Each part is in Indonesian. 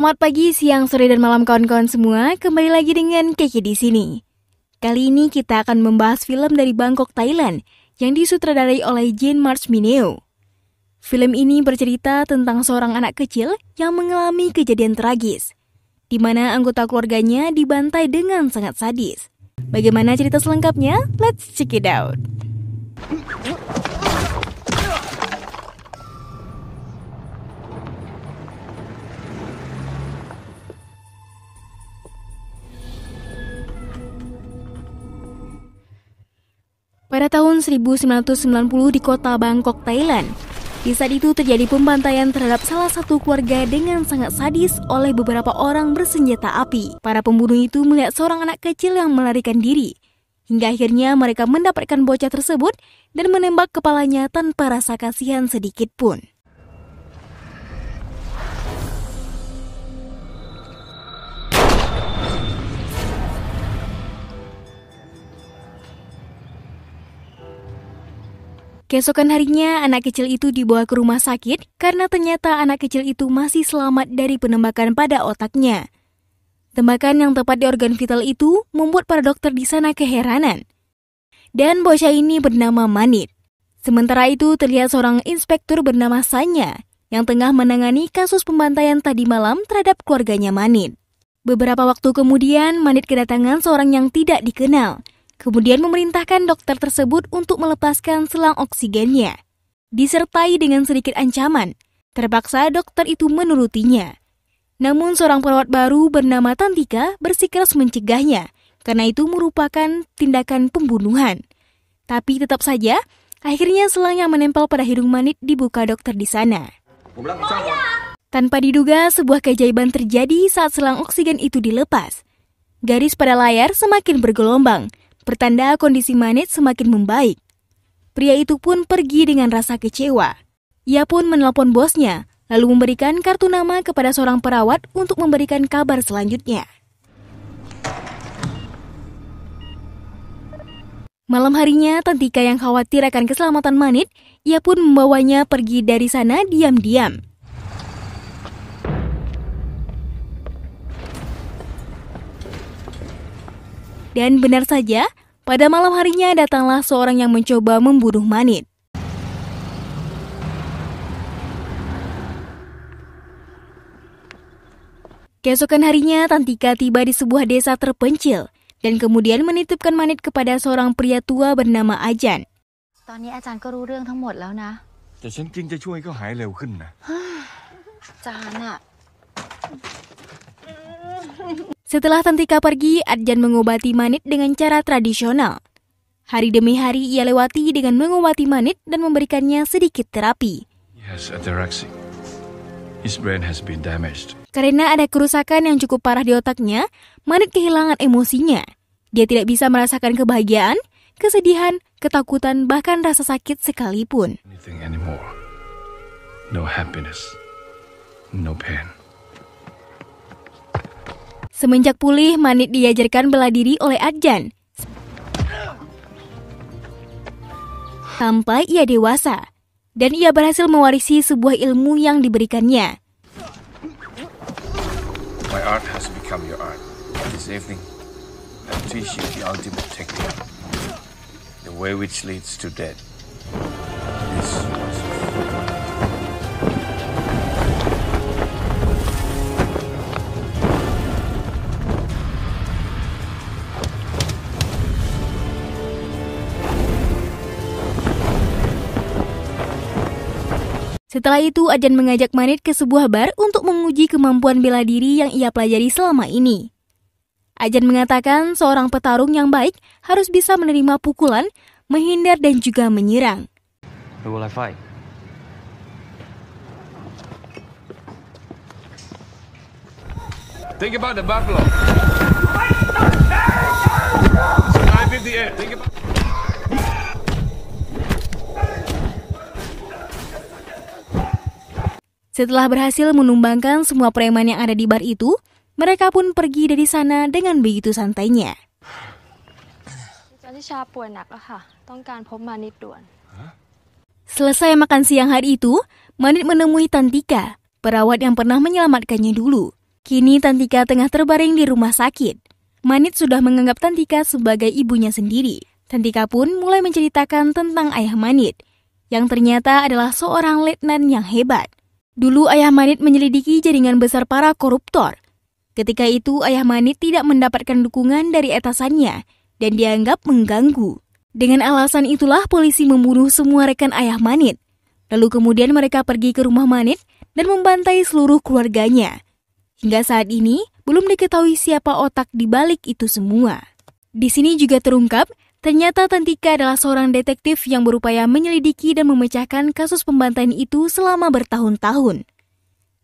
Selamat pagi, siang, sore, dan malam kawan-kawan semua. Kembali lagi dengan Keke di sini. Kali ini kita akan membahas film dari Bangkok, Thailand yang disutradarai oleh Jean Marc Mineo. Film ini bercerita tentang seorang anak kecil yang mengalami kejadian tragis, di mana anggota keluarganya dibantai dengan sangat sadis. Bagaimana cerita selengkapnya? Let's check it out. Pada tahun 1990 di kota Bangkok, Thailand, di saat itu terjadi pembantaian terhadap salah satu keluarga dengan sangat sadis oleh beberapa orang bersenjata api. Para pembunuh itu melihat seorang anak kecil yang melarikan diri, hingga akhirnya mereka mendapatkan bocah tersebut dan menembak kepalanya tanpa rasa kasihan sedikit pun. Keesokan harinya, anak kecil itu dibawa ke rumah sakit karena ternyata anak kecil itu masih selamat dari penembakan pada otaknya. Tembakan yang tepat di organ vital itu membuat para dokter di sana keheranan. Dan bocah ini bernama Manit. Sementara itu terlihat seorang inspektur bernama Sanya yang tengah menangani kasus pembantaian tadi malam terhadap keluarganya Manit. Beberapa waktu kemudian, Manit kedatangan seorang yang tidak dikenal. Kemudian memerintahkan dokter tersebut untuk melepaskan selang oksigennya. Disertai dengan sedikit ancaman, terpaksa dokter itu menurutinya. Namun seorang perawat baru bernama Tantika bersikeras mencegahnya, karena itu merupakan tindakan pembunuhan. Tapi tetap saja, akhirnya selang yang menempel pada hidung Manit dibuka dokter di sana. Tanpa diduga, sebuah keajaiban terjadi saat selang oksigen itu dilepas. Garis pada layar semakin bergelombang, pertanda kondisi Manit semakin membaik. Pria itu pun pergi dengan rasa kecewa. Ia pun menelpon bosnya, lalu memberikan kartu nama kepada seorang perawat untuk memberikan kabar selanjutnya. Malam harinya, Tantika yang khawatir akan keselamatan Manit, ia pun membawanya pergi dari sana diam-diam. Dan benar saja, pada malam harinya datanglah seorang yang mencoba membunuh Manit. Keesokan harinya, Tantika tiba di sebuah desa terpencil dan kemudian menitipkan Manit kepada seorang pria tua bernama Ajan. ตอนนี้อาจารย์ก็รู้เรื่องทั้งหมดแล้วนะ แต่ฉันจริงจะช่วยเขาหายเร็วขึ้นนะ อาจารย์อะ Setelah Tantika pergi, Adjan mengobati Manit dengan cara tradisional. Hari demi hari ia lewati dengan mengobati Manit dan memberikannya sedikit terapi. Yes, ataraxic. His brain has been damaged. Karena ada kerusakan yang cukup parah di otaknya, Manit kehilangan emosinya. Dia tidak bisa merasakan kebahagiaan, kesedihan, ketakutan, bahkan rasa sakit sekalipun. Anything anymore. No happiness. No pain. Semenjak pulih, Manit diajarkan bela diri oleh Adjan. Sampai ia dewasa, dan ia berhasil mewarisi sebuah ilmu yang diberikannya. My art has become your art. This evening, I teach you the ultimate technique. The way which leads to death. This was Setelah itu, Adjan mengajak Manit ke sebuah bar untuk menguji kemampuan bela diri yang ia pelajari selama ini. Adjan mengatakan seorang petarung yang baik harus bisa menerima pukulan, menghindar dan juga menyerang. Who will I fight? Think about the buffalo. Knife in the air. Think about. Setelah berhasil menumbangkan semua preman yang ada di bar itu, mereka pun pergi dari sana dengan begitu santainya. ที่ชาป่วยหนักอะค่ะต้องการพบมานิดด่วน Selesai makan siang hari itu, Manit menemui Tantika, perawat yang pernah menyelamatkannya dulu. Kini Tantika tengah terbaring di rumah sakit. Manit sudah menganggap Tantika sebagai ibunya sendiri. Tantika pun mulai menceritakan tentang ayah Manit, yang ternyata adalah seorang letnan yang hebat. Dulu ayah Manit menyelidiki jaringan besar para koruptor. Ketika itu ayah Manit tidak mendapatkan dukungan dari atasannya dan dianggap mengganggu. Dengan alasan itulah polisi membunuh semua rekan ayah Manit. Lalu kemudian mereka pergi ke rumah Manit dan membantai seluruh keluarganya. Hingga saat ini, belum diketahui siapa otak di balik itu semua. Di sini juga terungkap, ternyata Tantika adalah seorang detektif yang berupaya menyelidiki dan memecahkan kasus pembantaian itu selama bertahun-tahun.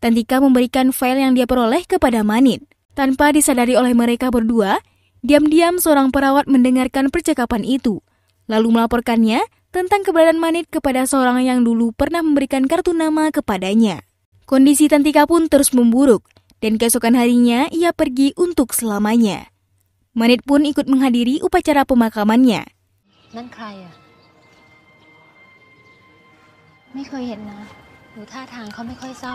Tantika memberikan file yang dia peroleh kepada Manit. Tanpa disadari oleh mereka berdua, diam-diam seorang perawat mendengarkan percakapan itu, lalu melaporkannya tentang keberadaan Manit kepada seorang yang dulu pernah memberikan kartu nama kepadanya. Kondisi Tantika pun terus memburuk, dan keesokan harinya ia pergi untuk selamanya. Manit pun ikut menghadiri upacara pemakamannya. นั่นใครอะไม่เคยเห็นนะดูท่าทางเขาไม่ค่อยเศร้า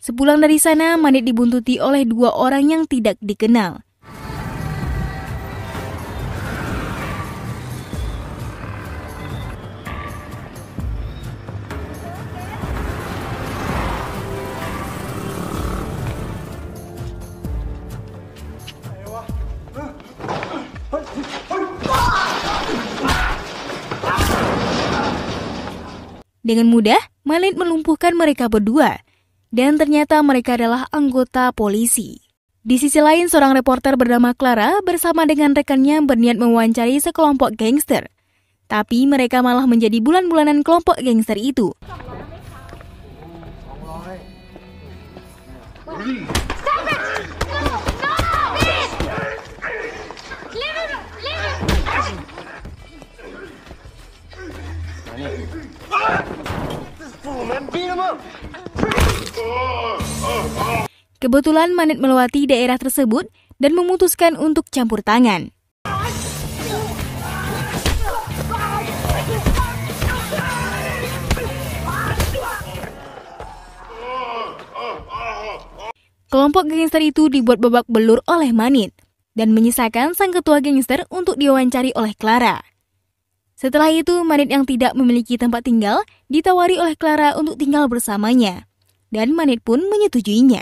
Sepulang dari sana, Manit dibuntuti oleh 2 orang yang tidak dikenal. Dengan mudah, Manit melumpuhkan mereka berdua, dan ternyata mereka adalah anggota polisi. Di sisi lain, seorang reporter bernama Clara bersama dengan rekannya berniat mewawancari sekelompok gangster. Tapi mereka malah menjadi bulan-bulanan kelompok gangster itu. Kebetulan Manit melewati daerah tersebut dan memutuskan untuk campur tangan. Kelompok gangster itu dibuat babak belur oleh Manit dan menyisakan sang ketua gangster untuk diwawancari oleh Clara. Setelah itu, Manit yang tidak memiliki tempat tinggal ditawari oleh Clara untuk tinggal bersamanya, dan Manit pun menyetujuinya.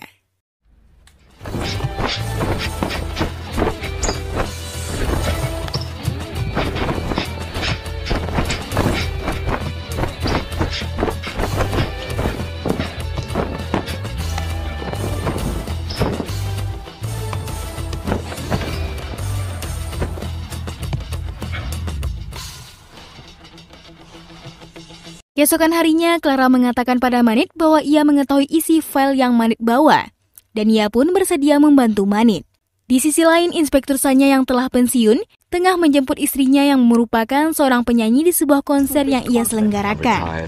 Keesokan harinya, Clara mengatakan pada Manit bahwa ia mengetahui isi file yang Manit bawa, dan ia pun bersedia membantu Manit. Di sisi lain, inspektur Sanya yang telah pensiun tengah menjemput istrinya yang merupakan seorang penyanyi di sebuah konser yang ia selenggarakan.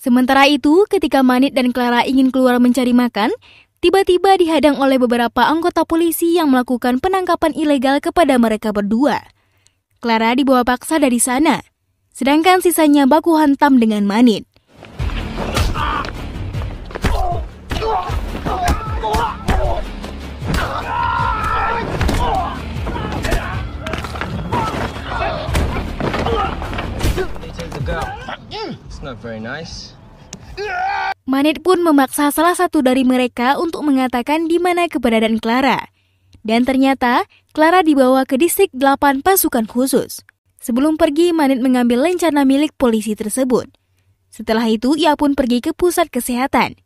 Sementara itu, ketika Manit dan Clara ingin keluar mencari makan, tiba-tiba dihadang oleh beberapa anggota polisi yang melakukan penangkapan ilegal kepada mereka berdua. Clara dibawa paksa dari sana, sedangkan sisanya baku hantam dengan Manit. Manit pun memaksa salah satu dari mereka untuk mengatakan di mana keberadaan Clara. Dan ternyata, Clara dibawa ke distrik 8 pasukan khusus. Sebelum pergi, Manit mengambil lencana milik polisi tersebut. Setelah itu, ia pun pergi ke pusat kesehatan.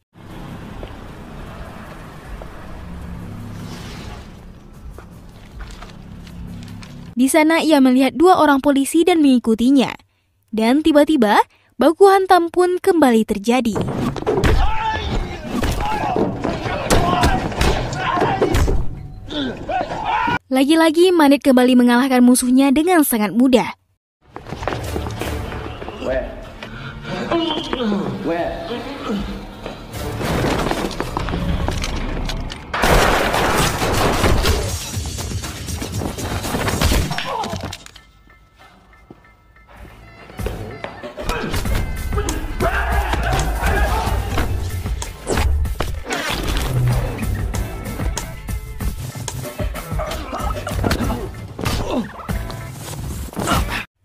Di sana, ia melihat 2 orang polisi dan mengikutinya. Dan tiba-tiba, baku hantam pun kembali terjadi. Lagi-lagi Manit kembali mengalahkan musuhnya dengan sangat mudah.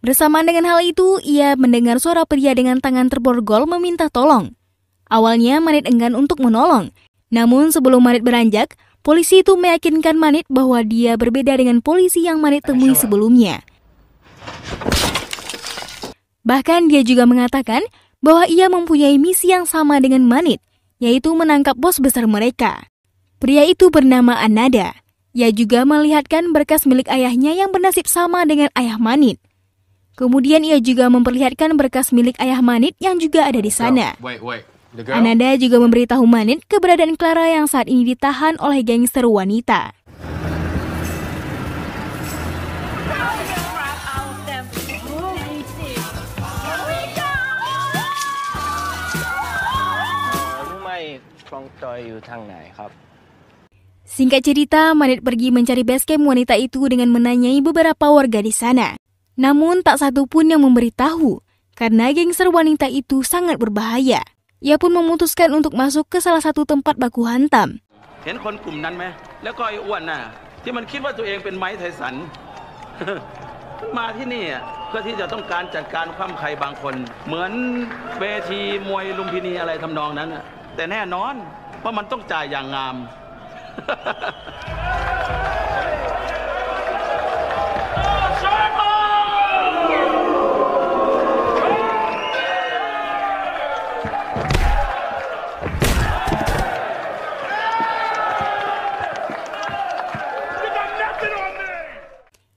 Bersamaan dengan hal itu, ia mendengar suara pria dengan tangan terborgol meminta tolong. Awalnya Manit enggan untuk menolong. Namun sebelum Manit beranjak, polisi itu meyakinkan Manit bahwa dia berbeda dengan polisi yang Manit temui sebelumnya. Bahkan dia juga mengatakan bahwa ia mempunyai misi yang sama dengan Manit, yaitu menangkap bos besar mereka. Pria itu bernama Anada. Ia juga melihatkan berkas milik ayahnya yang bernasib sama dengan ayah Manit. Kemudian ia juga memperlihatkan berkas milik ayah Manit yang juga ada di sana. Anada juga memberitahu Manit keberadaan Clara yang saat ini ditahan oleh gangster wanita. Singkat cerita, Manit pergi mencari basecamp wanita itu dengan menanyai beberapa warga di sana. Namun tak satu pun yang memberitahu, karena gangster wanita itu sangat berbahaya. Ia pun memutuskan untuk masuk ke salah satu tempat baku hantam.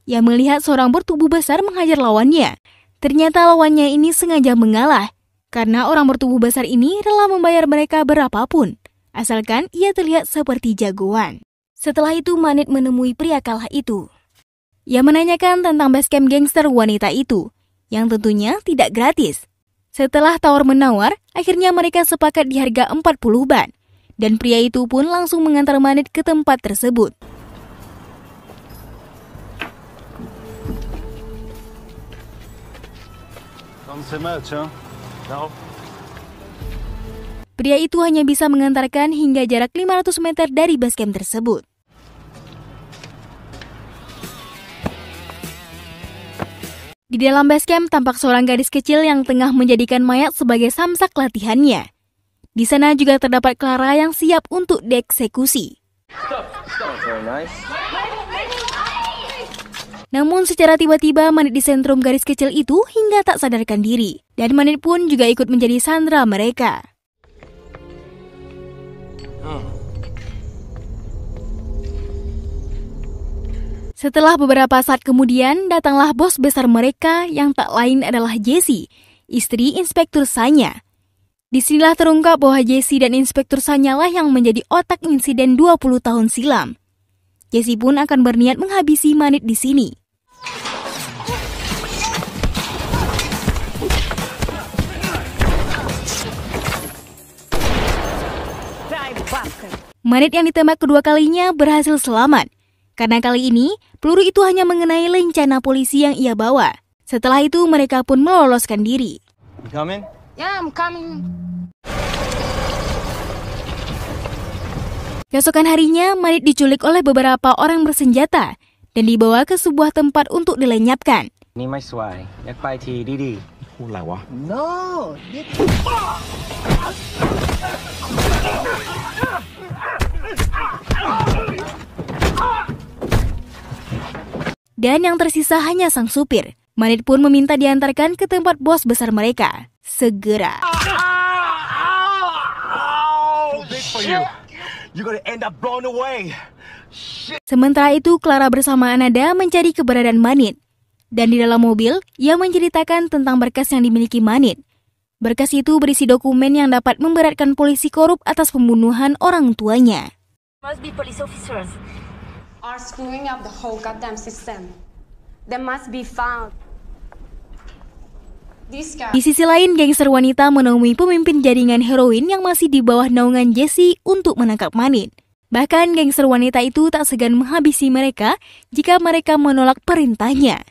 Ia melihat seorang bertubuh besar menghajar lawannya. Ternyata lawannya ini sengaja mengalah, karena orang bertubuh besar ini rela membayar mereka berapapun, asalkan ia terlihat seperti jagoan. Setelah itu Manit menemui pria kalah itu. Ia menanyakan tentang basecamp gangster wanita itu, yang tentunya tidak gratis. Setelah tawar-menawar, akhirnya mereka sepakat di harga 40 baht, dan pria itu pun langsung mengantar Manit ke tempat tersebut. Pria itu hanya bisa mengantarkan hingga jarak 500 meter dari basecamp tersebut. Di dalam basecamp tampak seorang gadis kecil yang tengah menjadikan mayat sebagai samsak latihannya. Di sana juga terdapat Clara yang siap untuk dieksekusi. Namun secara tiba-tiba Manit disentrum garis kecil itu hingga tak sadarkan diri. Dan Manit pun juga ikut menjadi sandera mereka. Setelah beberapa saat kemudian, datanglah bos besar mereka yang tak lain adalah Jessie, istri Inspektur Sanya. Disinilah terungkap bahwa Jessie dan Inspektur Sanya lah yang menjadi otak insiden 20 tahun silam. Jessie pun akan berniat menghabisi Manit di sini. Manit yang ditembak kedua kalinya berhasil selamat. Karena kali ini, peluru itu hanya mengenai lencana polisi yang ia bawa. Setelah itu, mereka pun meloloskan diri. Yeah, I'm coming. Keesokan harinya, Manit diculik oleh beberapa orang bersenjata dan dibawa ke sebuah tempat untuk dilenyapkan. Dan yang tersisa hanya sang supir. Manit pun meminta diantarkan ke tempat bos besar mereka. Segera. Sementara itu, Clara bersama Anada mencari keberadaan Manit. Dan di dalam mobil, ia menceritakan tentang berkas yang dimiliki Manit. Berkas itu berisi dokumen yang dapat memberatkan polisi korup atas pembunuhan orang tuanya. Must be police officers are screwing up the whole goddamn system. They must be found. Di sisi lain, gangster wanita menemui pemimpin jaringan heroin yang masih di bawah naungan Jessie untuk menangkap Manit. Bahkan gangster wanita itu tak segan menghabisi mereka jika mereka menolak perintahnya.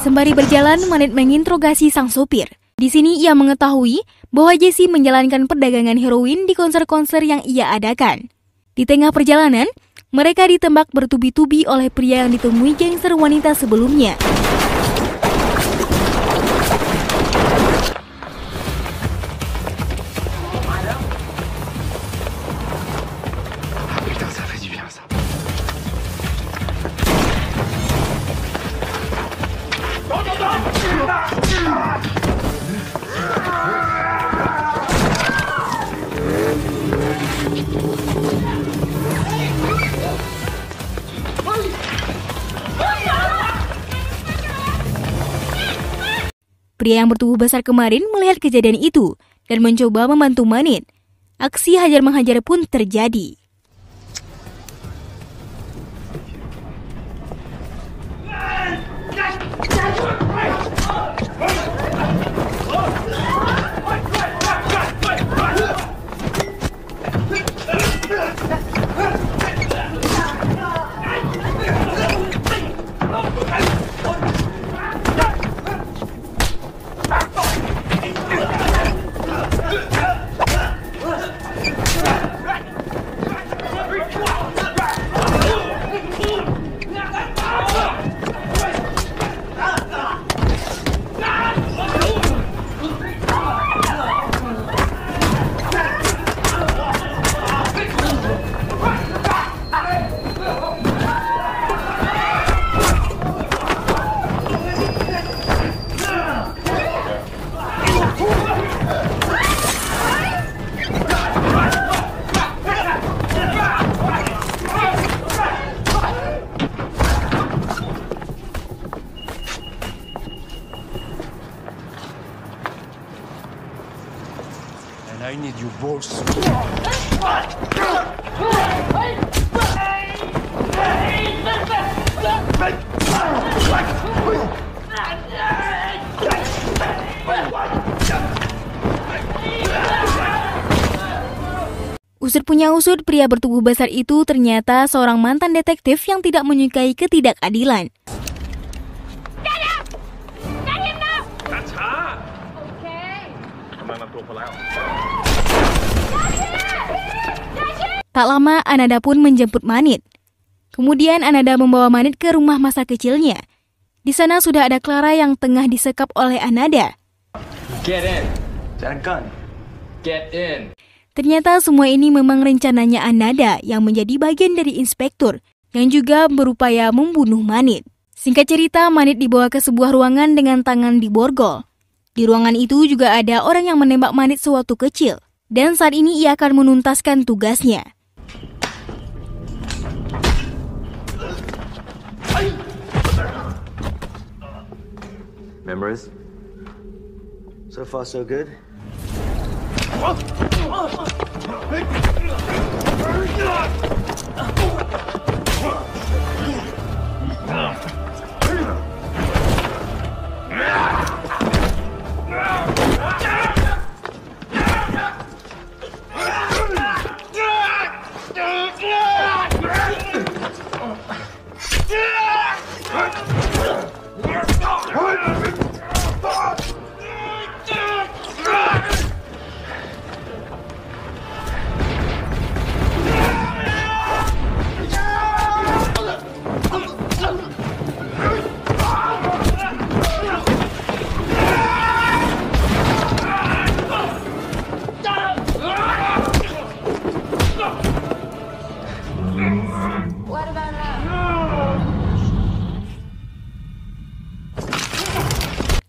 Sembari berjalan, Manit menginterogasi sang sopir. Di sini ia mengetahui bahwa Jessie menjalankan perdagangan heroin di konser-konser yang ia adakan. Di tengah perjalanan, Mereka ditembak bertubi-tubi oleh pria yang ditemui gangster wanita sebelumnya. Pria yang bertubuh besar kemarin melihat kejadian itu dan mencoba membantu Manit. Aksi hajar-menghajar pun terjadi. I need you both. Usut punya usut, pria bertubuh besar itu ternyata seorang mantan detektif yang tidak menyukai ketidakadilan. Tak lama, Anada pun menjemput Manit. Kemudian Anada membawa Manit ke rumah masa kecilnya. Di sana sudah ada Clara yang tengah disekap oleh Anada. Get in. Is that a gun? Get in. Ternyata semua ini memang rencananya Anada yang menjadi bagian dari inspektur yang juga berupaya membunuh Manit. Singkat cerita, Manit dibawa ke sebuah ruangan dengan tangan diborgol. Di ruangan itu juga ada orang yang menembak Manit sewaktu kecil. Dan saat ini ia akan menuntaskan tugasnya. Memories? So far, so good.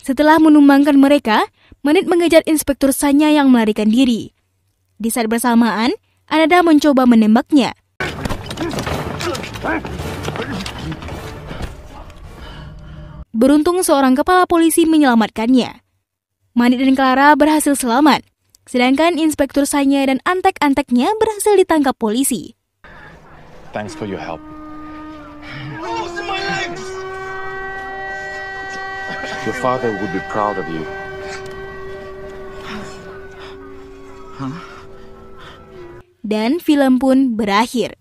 Setelah menumbangkan mereka, Manit mengejar Inspektur Sanya yang melarikan diri. Di saat bersamaan, Anada mencoba menembaknya. Beruntung seorang kepala polisi menyelamatkannya. Manit dan Clara berhasil selamat, sedangkan Inspektur Sanya dan antek-anteknya berhasil ditangkap polisi. Thanks for your help. Your father would be proud of you. Dan film pun berakhir.